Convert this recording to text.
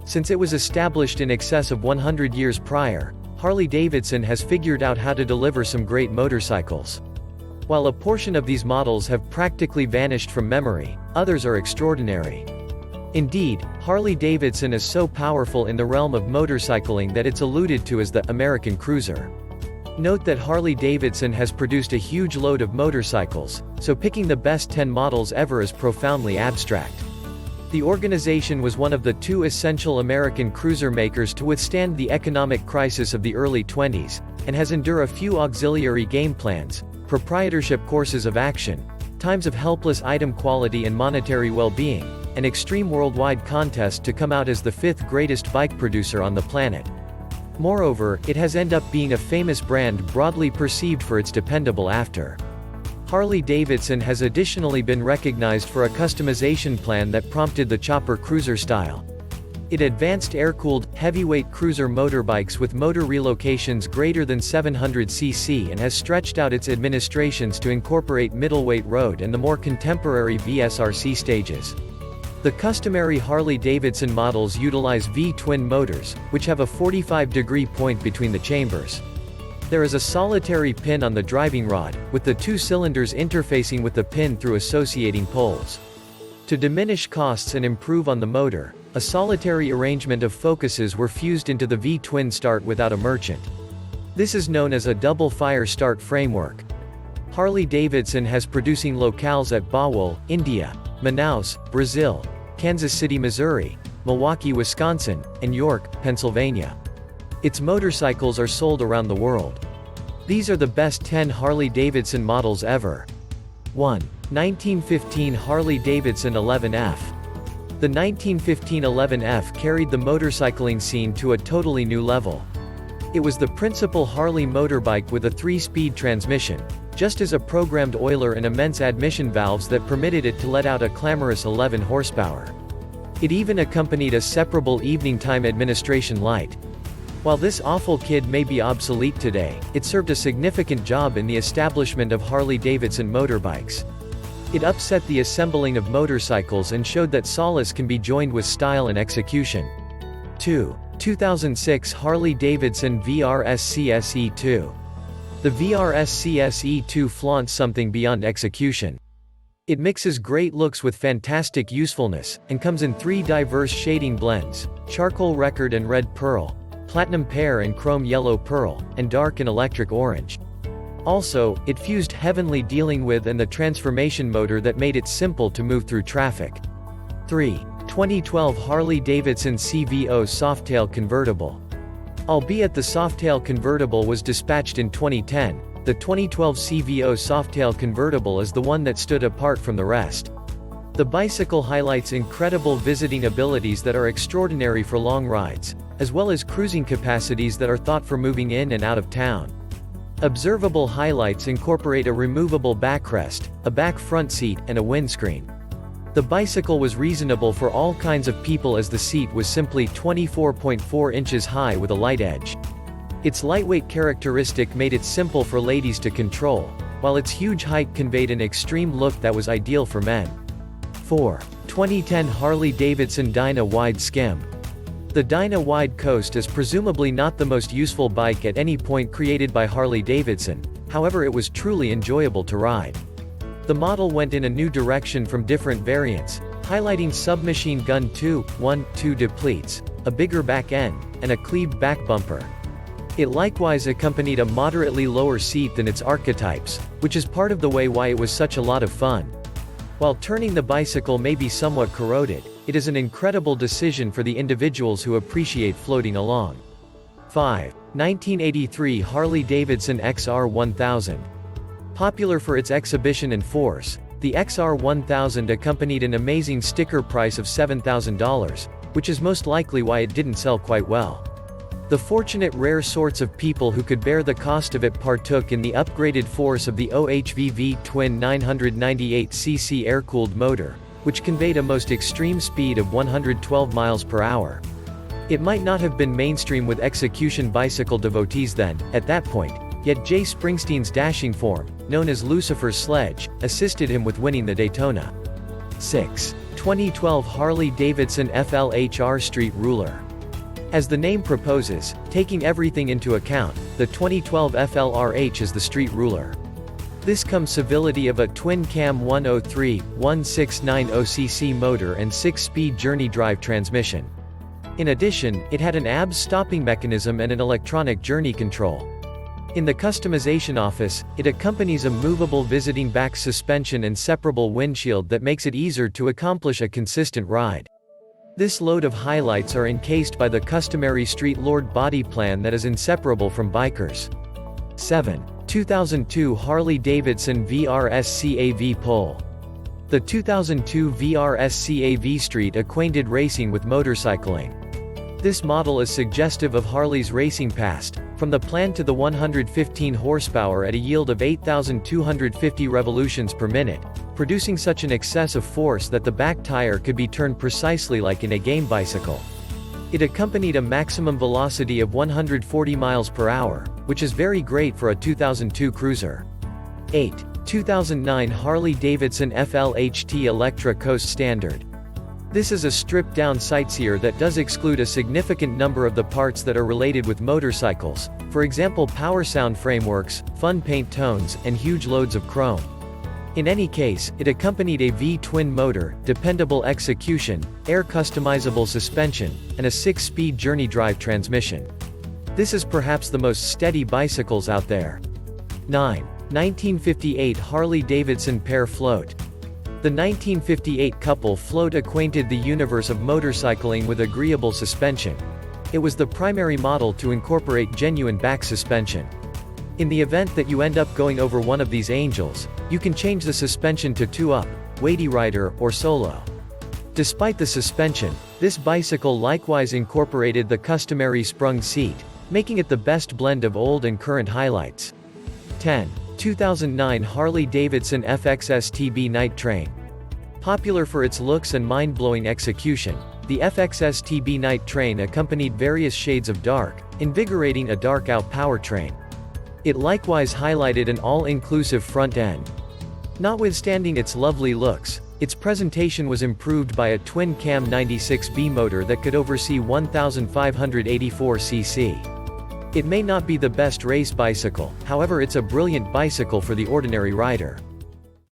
Since it was established in excess of 100 years prior, Harley-Davidson has figured out how to deliver some great motorcycles. While a portion of these models have practically vanished from memory, others are extraordinary. Indeed, Harley-Davidson is so powerful in the realm of motorcycling that it's alluded to as the American Cruiser. Note that Harley-Davidson has produced a huge load of motorcycles, so picking the best 10 models ever is profoundly abstract. The organization was one of the 2 essential American cruiser makers to withstand the economic crisis of the early 20s, and has endured a few auxiliary game plans, proprietorship courses of action, times of helpless item quality and monetary well-being, an extreme worldwide contest to come out as the 5th greatest bike producer on the planet. Moreover, it has ended up being a famous brand broadly perceived for its dependable after. Harley-Davidson has additionally been recognized for a customization plan that prompted the chopper cruiser style. It advanced air-cooled, heavyweight cruiser motorbikes with motor relocations greater than 700 cc and has stretched out its administrations to incorporate middleweight road and the more contemporary VSRC stages. The customary Harley-Davidson models utilize V-twin motors, which have a 45-degree point between the chambers. There is a solitary pin on the driving rod, with the 2 cylinders interfacing with the pin through associating poles. To diminish costs and improve on the motor, a solitary arrangement of focuses were fused into the V-twin start without a merchant. This is known as a double-fire start framework. Harley-Davidson has producing locales at Bawal, India, Manaus, Brazil, Kansas City, Missouri, Milwaukee, Wisconsin, and York, Pennsylvania. Its motorcycles are sold around the world. These are the best 10 Harley-Davidson models ever. 1. 1915 Harley-Davidson 11F. The 1915 11F carried the motorcycling scene to a totally new level. It was the principal Harley motorbike with a 3-speed transmission, just as a programmed oiler and immense admission valves that permitted it to let out a clamorous 11 horsepower. It even accompanied a separable evening time administration light. While this awful kid may be obsolete today, it served a significant job in the establishment of Harley-Davidson motorbikes. It upset the assembling of motorcycles and showed that solace can be joined with style and execution. 2. 2006 Harley-Davidson VRS CSE2. The VRS CSE2 flaunts something beyond execution. It mixes great looks with fantastic usefulness, and comes in 3 diverse shading blends: charcoal record and red pearl, platinum pear and chrome yellow pearl, and dark and electric orange. Also, it fused heavenly dealing with and the transformation motor that made it simple to move through traffic. 3. 2012 Harley-Davidson CVO Softail Convertible. Albeit the Softail convertible was dispatched in 2010, the 2012 CVO Softail convertible is the one that stood apart from the rest. The bicycle highlights incredible visiting abilities that are extraordinary for long rides, as well as cruising capacities that are thought for moving in and out of town. Observable highlights incorporate a removable backrest, a back front seat, and a windscreen. The bicycle was reasonable for all kinds of people as the seat was simply 24.4 inches high with a light edge. Its lightweight characteristic made it simple for ladies to control, while its huge height conveyed an extreme look that was ideal for men. 4. 2010 Harley-Davidson Dyna Wide Skim. The Dyna Wide Coast is presumably not the most useful bike at any point created by Harley-Davidson, however it was truly enjoyable to ride. The model went in a new direction from different variants, highlighting submachine gun 2.12 depletes, a bigger back end, and a cleaved back bumper. It likewise accompanied a moderately lower seat than its archetypes, which is part of the way why it was such a lot of fun. While turning the bicycle may be somewhat corroded, it is an incredible decision for the individuals who appreciate floating along. 5. 1983 Harley-Davidson XR1000. Popular for its exhibition and force, the XR1000 accompanied an amazing sticker price of $7,000, which is most likely why it didn't sell quite well. The fortunate rare sorts of people who could bear the cost of it partook in the upgraded force of the OHVV twin 998cc air-cooled motor, which conveyed a most extreme speed of 112 miles per hour. It might not have been mainstream with execution bicycle devotees then, at that point, yet Jay Springsteen's dashing form, known as Lucifer's Sledge, assisted him with winning the Daytona. 6. 2012 Harley-Davidson FLHR Street Ruler. As the name proposes, taking everything into account, the 2012 FLRH is the street ruler. This comes civility of a twin-cam 103/1690cc motor and 6-speed journey drive transmission. In addition, it had an ABS stopping mechanism and an electronic journey control. In the customization office, it accompanies a movable visiting back suspension and separable windshield that makes it easier to accomplish a consistent ride. This load of highlights are encased by the customary Street Lord body plan that is inseparable from bikers. 7. 2002 Harley-Davidson VRS CAV Pole. The 2002 VRS CAV Street acquainted racing with motorcycling. This model is suggestive of Harley's racing past, from the plan to the 115 horsepower at a yield of 8,250 revolutions per minute, producing such an excess of force that the back tire could be turned precisely like in a game bicycle. It accompanied a maximum velocity of 140 miles per hour, which is very great for a 2002 cruiser. 8. 2009 Harley-Davidson FLHT Electra Coast Standard. This is a stripped-down sightseer that does exclude a significant number of the parts that are related with motorcycles, for example power sound frameworks, fun paint tones, and huge loads of chrome. In any case, it accompanied a V-twin motor, dependable execution, air-customizable suspension, and a 6-speed journey drive transmission. This is perhaps the most steady bicycles out there. 9. 1958 Harley-Davidson Pear Float. The 1958 couple float acquainted the universe of motorcycling with agreeable suspension. It was the primary model to incorporate genuine back suspension. In the event that you end up going over one of these angels, you can change the suspension to 2-up, weighty rider, or solo. Despite the suspension, this bicycle likewise incorporated the customary sprung seat, making it the best blend of old and current highlights. 10. 2009 Harley-Davidson FXSTB Night Train. Popular for its looks and mind-blowing execution, the FXSTB Night Train accompanied various shades of dark, invigorating a dark-out powertrain. It likewise highlighted an all-inclusive front end. Notwithstanding its lovely looks, its presentation was improved by a twin-cam 96B motor that could oversee 1,584 cc. It may not be the best race bicycle, however it's a brilliant bicycle for the ordinary rider.